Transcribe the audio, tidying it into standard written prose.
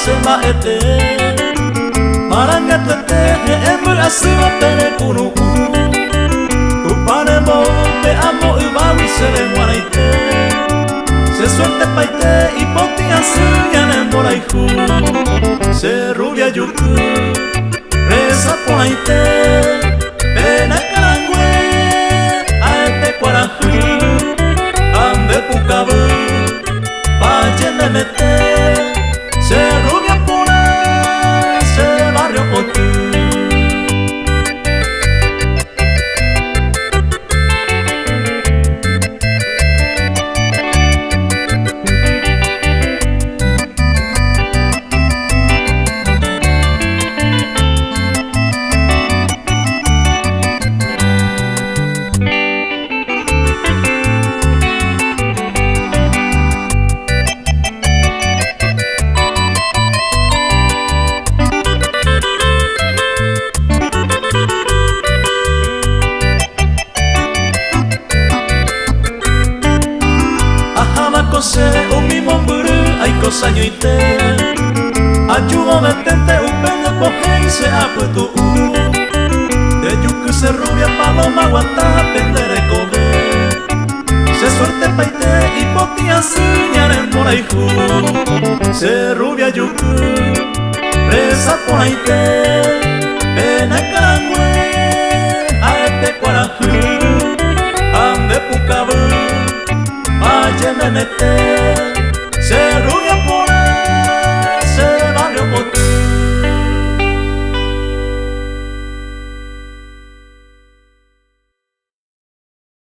sema ete Maranga tuete Emu asuma pere kunu Upane mo Te amo ubawi sere moraite Se suerte paite Ipoti asu Yane moraihu Se rubia yuku Reza poaite Pena karangwe Aete kwarahu Ande pukabu Valle me mete Se rubia pone Se barrio potu Se umi momburu aiko sañoite Ayudo metente upende pohei se apueto De yuku se rubia paloma guanta pendere kobe Se suerte paite ipoti asu ñaren moraihu Se rubia yuku Reza poaite Pena karangwe Aete kwarahu Ande pukabu Valle me mete